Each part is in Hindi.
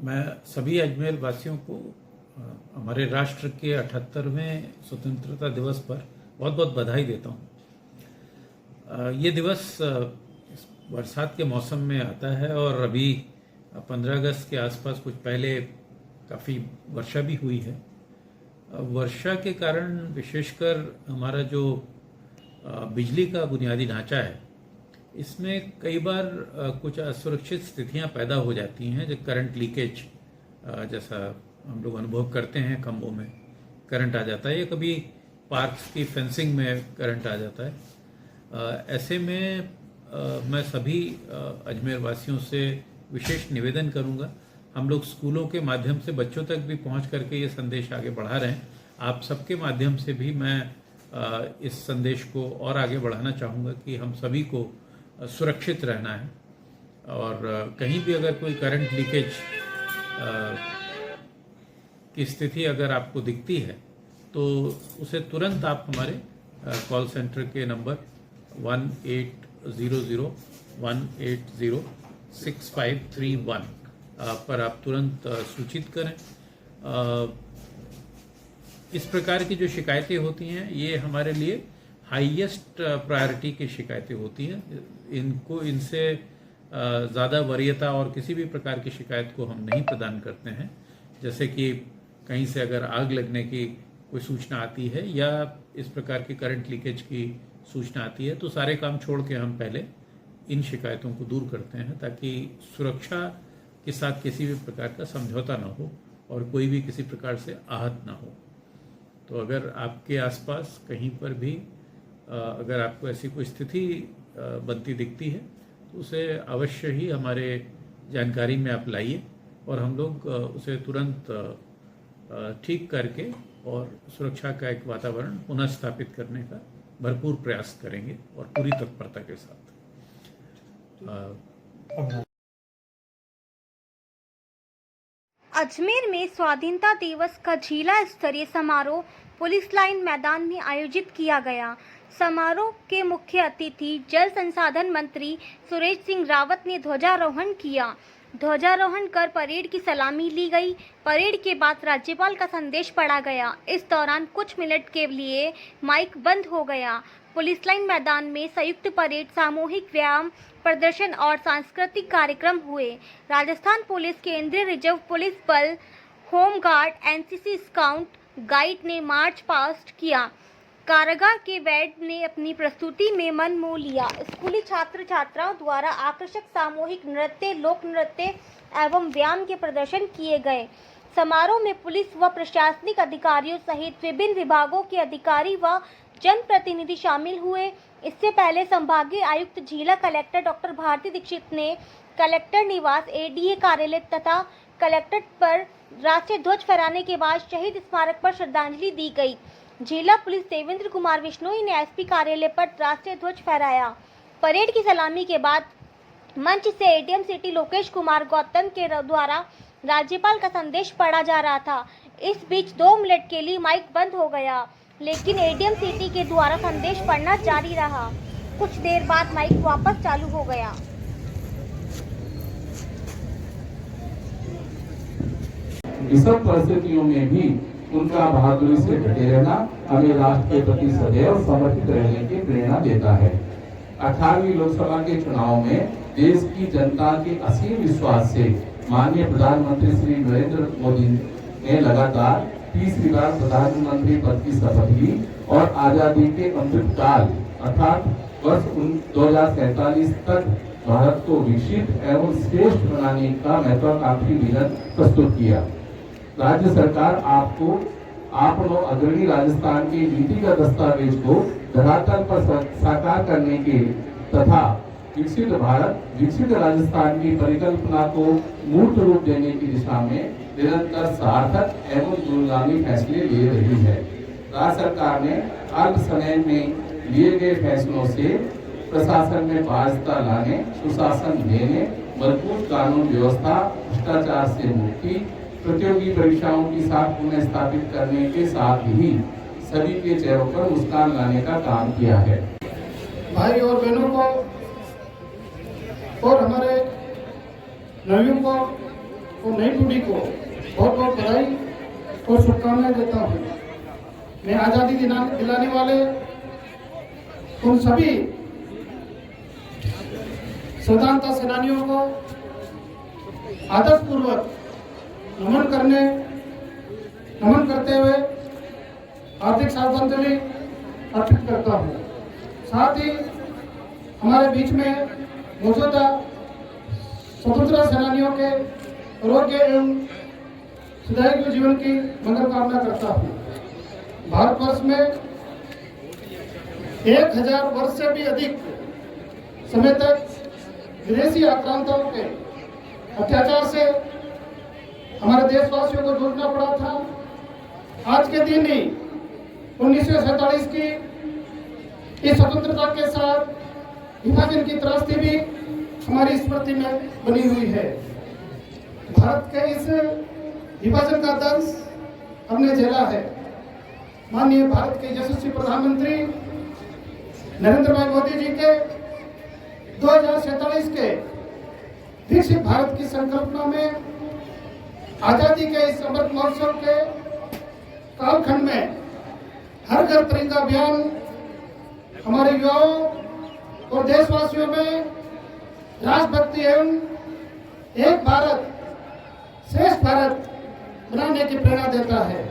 मैं सभी अजमेर वासियों को हमारे राष्ट्र के 78वें स्वतंत्रता दिवस पर बहुत बहुत बधाई देता हूँ। ये दिवस इस बरसात के मौसम में आता है और अभी 15 अगस्त के आसपास कुछ पहले काफ़ी वर्षा भी हुई है। वर्षा के कारण विशेषकर हमारा जो बिजली का बुनियादी ढांचा है, इसमें कई बार कुछ असुरक्षित स्थितियां पैदा हो जाती हैं, जो करंट लीकेज जैसा हम लोग अनुभव करते हैं। खंभों में करंट आ जाता है या कभी पार्क्स की फेंसिंग में करंट आ जाता है। ऐसे में मैं सभी अजमेर वासियों से विशेष निवेदन करूंगा। हम लोग स्कूलों के माध्यम से बच्चों तक भी पहुंच करके ये संदेश आगे बढ़ा रहे हैं। आप सबके माध्यम से भी मैं इस संदेश को और आगे बढ़ाना चाहूँगा कि हम सभी को सुरक्षित रहना है और कहीं भी अगर कोई करंट लीकेज की स्थिति अगर आपको दिखती है तो उसे तुरंत आप हमारे कॉल सेंटर के नंबर 1800-180-6531 पर आप तुरंत सूचित करें। इस प्रकार की जो शिकायतें होती हैं ये हमारे लिए हाईएस्ट प्रायोरिटी की शिकायतें होती हैं। इनसे ज़्यादा वरीयता और किसी भी प्रकार की शिकायत को हम नहीं प्रदान करते हैं। जैसे कि कहीं से अगर आग लगने की कोई सूचना आती है या इस प्रकार की करंट लीकेज की सूचना आती है तो सारे काम छोड़ के हम पहले इन शिकायतों को दूर करते हैं, ताकि सुरक्षा के साथ किसी भी प्रकार का समझौता ना हो और कोई भी किसी प्रकार से आहत ना हो। तो अगर आपके आसपास कहीं पर भी अगर आपको ऐसी कोई स्थिति बनती दिखती है तो उसे अवश्य ही हमारे जानकारी में आप लाइए और हम लोग उसे तुरंत ठीक करके और सुरक्षा का एक वातावरण पुनः स्थापित करने का भरपूर प्रयास करेंगे और पूरी तत्परता के साथ। अजमेर में स्वाधीनता दिवस का जिला स्तरीय समारोह पुलिस लाइन मैदान में आयोजित किया गया। समारोह के मुख्य अतिथि जल संसाधन मंत्री सुरेश सिंह रावत ने ध्वजारोहण किया। ध्वजारोहण कर परेड की सलामी ली गई। परेड के बाद राज्यपाल का संदेश पढ़ा गया। इस दौरान कुछ मिनट के लिए माइक बंद हो गया। पुलिस लाइन मैदान में संयुक्त परेड, सामूहिक व्यायाम प्रदर्शन और सांस्कृतिक कार्यक्रम हुए। राजस्थान पुलिस, केंद्रीय रिजर्व पुलिस बल, होमगार्ड, एनसीसी स्काउट गाइड ने मार्च पास्ट किया। कारागार के वैड ने अपनी प्रस्तुति में मन मोह लिया। स्कूली छात्र छात्राओं द्वारा आकर्षक सामूहिक नृत्य, लोक नृत्य एवं व्यायाम के प्रदर्शन किए गए। समारोह में पुलिस व प्रशासनिक अधिकारियों सहित विभिन्न विभागों के अधिकारी व जनप्रतिनिधि शामिल हुए। इससे पहले संभागीय आयुक्त जिला कलेक्टर डॉक्टर भारती दीक्षित ने कलेक्टर निवास, एडीए कार्यालय तथा कलेक्ट्रेट पर राष्ट्रीय ध्वज फहराने के बाद शहीद स्मारक पर श्रद्धांजलि दी गई। जिला पुलिस देवेंद्र कुमार बिश्नोई ने एसपी कार्यालय पर राष्ट्रीय ध्वज फहराया। परेड की सलामी के बाद मंच से एडीएम सिटी लोकेश कुमार गौतम के द्वारा राज्यपाल का संदेश पढ़ा जा रहा था। इस बीच 2 मिनट के लिए माइक बंद हो गया, लेकिन एडीएम सिटी के द्वारा संदेश पढ़ना जारी रहा। कुछ देर बाद माइक वापस चालू हो गया। विषम परिस्थितियों में भी उनका बहादुरी से डटे रहना हमें राष्ट्र के प्रति सदैव समर्पित रहने की प्रेरणा देता है। 18वीं लोकसभा के चुनाव में देश की जनता के असीम विश्वास से माननीय प्रधानमंत्री श्री नरेंद्र मोदी ने लगातार 30वीं बार प्रधानमंत्री पद की शपथ ली और आजादी के अमृत काल अर्थात वर्ष 2047 तक भारत को विकसित एवं श्रेष्ठ बनाने का महत्वाकांक्षी विजन प्रस्तुत किया। राज्य सरकार आप लोग अग्रणी राजस्थान के नीतिगत दस्तावेज को धरातल पर साकार करने के तथा विकसित भारत, विकसित राजस्थान की परिकल्पना को मूर्त रूप देने की दिशा में निरंतर सार्थक एवं दूरगामी फैसले ले रही है। राज्य सरकार ने अल्प समय में लिए गए फैसलों से प्रशासन में पारदर्शिता लाने, सुशासन देने, मजबूत कानून व्यवस्था, भ्रष्टाचार से मुक्ति, प्रतियोगी परीक्षाओं की साख पुनः स्थापित करने के साथ ही सभी के चेहरों पर मुस्कान लाने का काम किया है। भाई और बहनों को और हमारे नवीन को और नई पीढ़ी को बहुत बहुत बधाई और शुभकामनाएं देता हूँ। मैं आज़ादी दिलाने वाले उन सभी स्वतंत्रता सेनानियों को आदर्शपूर्वक नमन करते हुए हार्दिक श्रद्धांजलि अर्पित करता हूँ। साथ ही हमारे बीच में मौजूदा स्वतंत्रता सेनानियों के आरोग्य एवं सुधारी जीवन की मंगल कामना करता हूँ। भारतवर्ष में 1000 वर्ष से भी अधिक समय तक विदेशी आक्रांताओं के अत्याचार से हमारे देशवासियों को जूझना पड़ा था। आज के दिन ही 1947 की इस स्वतंत्रता के साथ विभाजन की त्रासदी भी हमारी स्मृति में बनी हुई है। भारत के इस विभाजन का दंश हमने झेला है। माननीय भारत के यशस्वी प्रधानमंत्री नरेंद्र भाई मोदी जी के 2047 के विकसित भारत की संकल्पना में आजादी के इस अमृत महोत्सव के कालखंड में हर घर तिरंगा अभियान हमारे युवाओं और देशवासियों में राष्ट्रभक्ति एवं एक भारत श्रेष्ठ भारत बनाने की प्रेरणा देता है।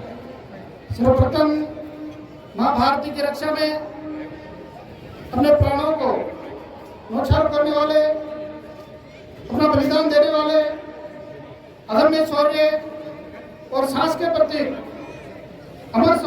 सर्वप्रथम मां भारती की रक्षा में अपने प्राणों को न्यौछावर करने वाले, अपना बलिदान देने वाले अदम्य शौर्य और साहस के प्रति अमर